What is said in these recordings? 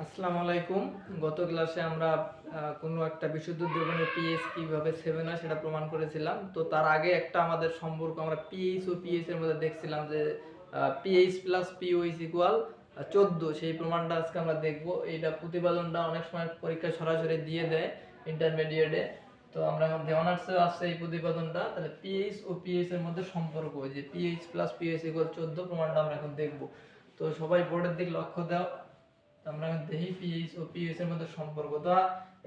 আসসালামু আলাইকুম। গত ক্লাসে আমরা কোনো একটা বিশুদ্ধ দ্রবণের পিএইচ কিভাবে 7 হয় সেটা প্রমাণ করেছিলাম। তো তার আগে একটা আমাদের সম্পর্ক আমরা পিএইচ ও পিএইচ এর মধ্যে দেখছিলাম যে পিএইচ প্লাস পিওএইচ ইকুয়াল 14। সেই প্রমাণটা আজকে আমরা দেখব। এইটা প্রতিপাদনটা অনেক সময় পরীক্ষায় সরাসরি দিয়ে দেয় ইন্টারমিডিয়েটে। তো আমরা এখন দেওয়ানার্সে আসছে এই প্রতিপাদনটা। তাহলে পিএইচ ও পিএইচ এর মধ্যে সম্পর্ক যে পিএইচ প্লাস পিওএইচ ইকুয়াল 14 প্রমাণটা আমরা এখন দেখব। তো সবাই বোর্ডের দিকে লক্ষ্য দাও। আমরা দেখি পিএইচ ও পিএইচ এর মধ্যে সম্পর্ক। তো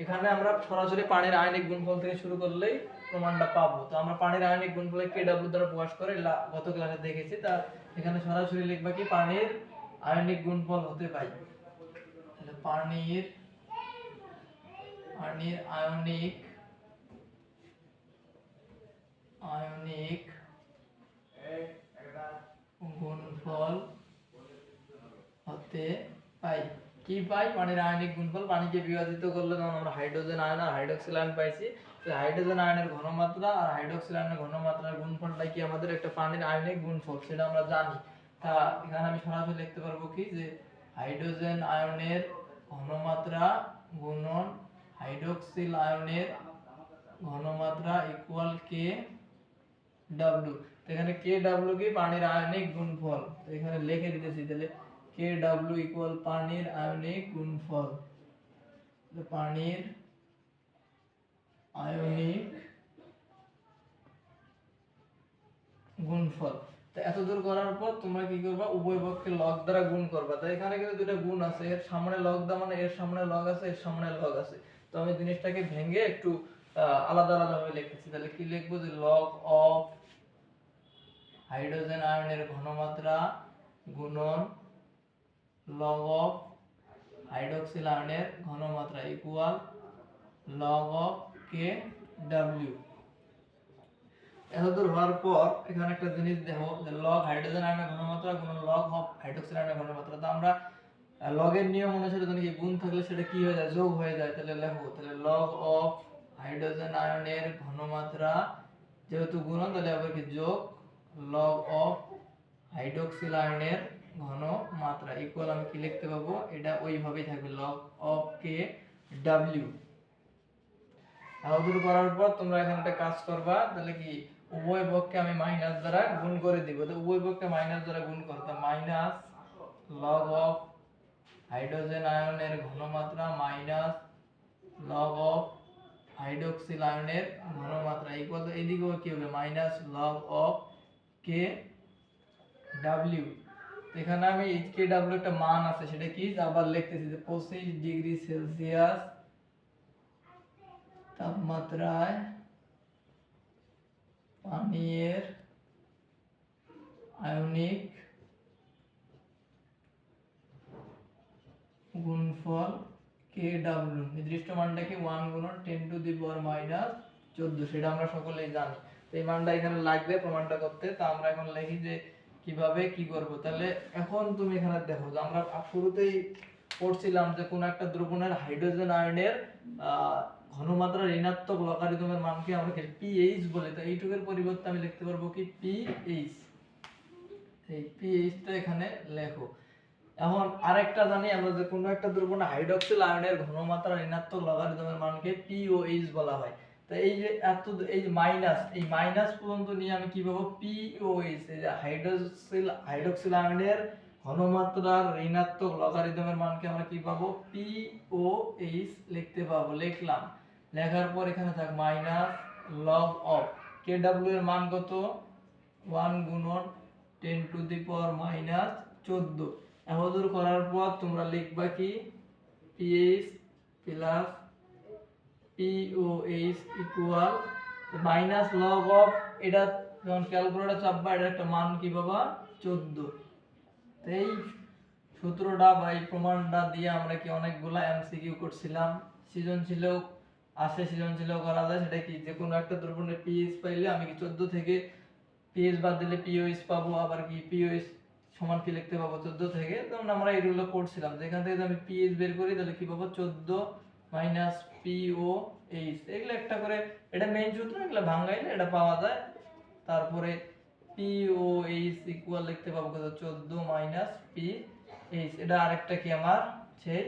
এখানে আমরা সরাসরি পানির আয়নিক গুণফল থেকে শুরু করলেই প্রমাণটা পাবো। তো আমরা পানির আয়নিক গুণফলকে কেডব্লিউ দ্বারা প্রকাশ করে গত ক্লাসে দেখেছি। তা এখানে সরাসরি লিখবা কি পানির আয়নিক গুণফল হতে পাই। তাহলে পানির আয়নিক গুণফল হতে পাই। কি পাই? পানির আয়নিক গুণফল। পানিকে বিভাজিত করলে তখন আমরা হাইড্রোজেন আয়ন আর হাইড্রোক্সিল আয়ন পাইছি। তো হাইড্রোজেন আয়নের ঘনমাত্রা আর হাইড্রোক্সিল আয়নের ঘনমাত্রার গুণফলটা কি আমাদের একটা পানির আয়নিক গুণফল, সেটা আমরা জানি। তা এখানে আমি সরাসরি লিখতে পারবো কি যে হাইড্রোজেন আয়নের ঘনমাত্রা গুণন হাইড্রোক্সিল আয়নের ঘনমাত্রা ইকুয়াল কে ডাব্লিউ। এখানে কে ডাব্লিউ কি পানির আয়নিক গুণফল। তো এখানে লিখে দিতেছি তাহলে কে ডাব্লিউ ইকুয়াল পানির আয়নিক গুণফল। পানির আয়নিক গুণফল। তো এত দূর করার পর তোমরা কি করবা? উভয় পক্ষে লগ দ্বারা গুণ করবা। তো এখানে কিন্তু দুটো গুণ আছে, এর সামনে লগ দাও মানে এর সামনে লগ আছে, এর সামনে লগ আছে। তো আমি জিনিসটাকে ভেঙে একটু আলাদা আলাদা ভাবে লিখতেছি। তাহলে কি লিখবো যে লগ অফ হাইড্রোজেন আয়নের ঘনমাত্রা গুণন লগ অফ হাইড্রোক্সিল আয়নের ঘনমাত্রা equal log of K W. এতদূর হওয়ার পর এখানে একটা জিনিস দেখো যে লগ হাইড্রোজেন আয়নের ঘনমাত্রা গুণন লগ অফ হাইড্রোক্সিল আয়নের ঘনমাত্রা। তো আমরা লগের নিয়ম অনুসারে যদি কি গুণ থাকলে সেটা কি হয়ে যায়? যোগ হয়ে যায়। তাহলে লেখো তাহলে লগ অফ হাইড্রোজেন আয়নের ঘনমাত্রা যেহেতু গুণন তাহলে আবার কি যোগ লগ অফ হাইড্রোক্সিল আয়নের ঘনমাত্রা ইকুয়াল আমি কি লিখতে পাবো? এটা ওইভাবেই থাকবে লগ অফ কে ডাব্লিউ। এতদূর করার পর তোমরা এখানে একটা কাজ করবা। তাহলে কি উভয় পক্ষে আমি মাইনাস দ্বারা গুণ করে দিব। তো উভয় পক্ষে মাইনাস দ্বারা গুণ করতে মাইনাস লগ অফ হাইড্রোজেন আয়নের ঘনমাত্রা মাইনাস লগ অফ হাইড্রোক্সিল আয়নের ঘনমাত্রা ইকুয়াল টু এইদিকেও কি হবে? Minus log of K W. তো এখানে আমি কে ডাব্লিউ একটা মান আছে, সেটা কি আবার লিখতেছি যে 25 ডিগ্রি সেলসিয়াস তাপমাত্রায় পানির আয়নিক গুণফল কে ডাব্লিউ। নির্দিষ্ট মানটা কি 1 গুণন 10 টু দি পাওয়ার মাইনাস 14, সেটা আমরা সকলেই জানি। তো এই মানটা এখানে লাগবে প্রমাণটা করতে। তো আমরা এখন লিখি যে কিভাবে কি করব। তাহলে এখন তুমি এখানে দেখো যে আমরা শুরুতেই পড়ছিলাম যে কোন একটা দ্রবণের হাইড্রোজেন আয়নের ঘনমাত্রা ঋণাত্মক লগারিদমের মানকে আমরা পিএইচ বলি। তো এইটুকের পরিবর্তে আমি লিখতে পারবো কি পিএইচ। এই পিএইচটা এখানে লেখো। এখন আরেকটা জানি আমরা যে কোনো একটা দ্রবণে হাইড্রোক্সিল আয়নের ঘনমাত্রা ঋণাত্মক লগারিদমের মানকে পিওএইচ বলা হয়। তো এই যে এত এই যে মাইনাস পর্যন্ত নিয়ে আমি কি পাবো? পিওএইচ। এই যে হাইড্রোক্সিল আয়নের ঘনমাত্রার ঋণাত্মক লগারিদমের মানকে আমরা কি পাবো? পিওএইচ লিখতে পাবো। লিখলাম। লেখার পর এখানে থাক মাইনাস লগ অফ কেডব্লিউ এর মান কত? 1 গুণন 10 টু দি পাওয়ার মাইনাস 14। এতদূর করার পর তোমরা লিখবা কি pH plus pOH equal minus log of, এটা যখন ক্যালকুলেটর চাপবা এটা একটা মান কি বাবা? 14। এই সূত্রটা বা এই প্রমাণটা দিয়ে আমরা কি অনেকগুলা এমসিকিউ করছিলাম। সৃজনশীলও আছে, সৃজনশীলও করা যায়। সেটা কি যে কোনো একটা দ্রবণের পিএইচ পাইলে আমি কি 14 থেকে পিএইচ বাদ দিলে পিওএইচ পাবো। আবার কি পিওএইচ সমান কি লিখতে পাবো? 14 থেকে। তখন আমরা এগুলো করছিলাম যেখান থেকে আমি পিএইচ বের করি তাহলে কি পাবো? 14 মাইনাস পিওএইচ। এগুলো একটা করে, এটা মেইন সূত্র, এগুলো ভাঙাইলে এটা পাওয়া যায়। তারপরে পিওএইচ ইকুয়াল লিখতে পাবো কত? 14 মাইনাস পিএইচ। এটা আরেকটা কি আমার সেই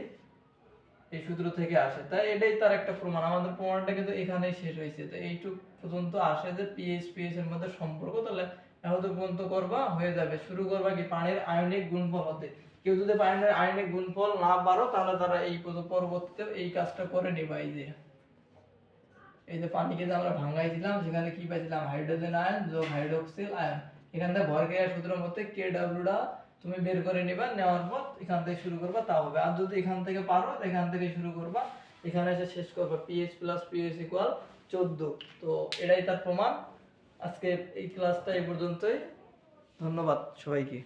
এই সূত্র থেকে আসে, তাই এটাই তার একটা প্রমাণ। আমাদের প্রমাণটা কিন্তু এখানেই শেষ হয়েছে। তো এইটুক পর্যন্ত আসে যে পিএইচ এর মধ্যে সম্পর্ক, তাহলে এখন পর্যন্ত করবা হয়ে যাবে। শুরু করবা কি পানির আয়নিক গুণফল হতে। কেউ যদি পানির আয়নিক গুণফল না পারো তাহলে তারা এই পরবর্তীতে এই কাজটা করে নিবা। এই যে পানিকে যে আমরা ভাঙাই দিলাম, সেখানে কি পাইছিলাম, হাইড্রোজেন আয়ন যোগ হাইড্রোক্সিল আয়ন। এখান থেকে ভর ক্রিয়া সূত্রের মধ্যে কেডব্লিউটা তুমি বের করে নিবা, নেওয়ার পর এখান থেকে শুরু করবা, তা হবে। আর যদি এখান থেকে পারো এখান থেকে শুরু করবা, এখানে এসে শেষ করবা পিএইচ প্লাস পিএইচ ইকুয়াল 14। তো এটাই তার প্রমাণ। আজকে এই ক্লাসটা এই পর্যন্তই। ধন্যবাদ সবাইকে।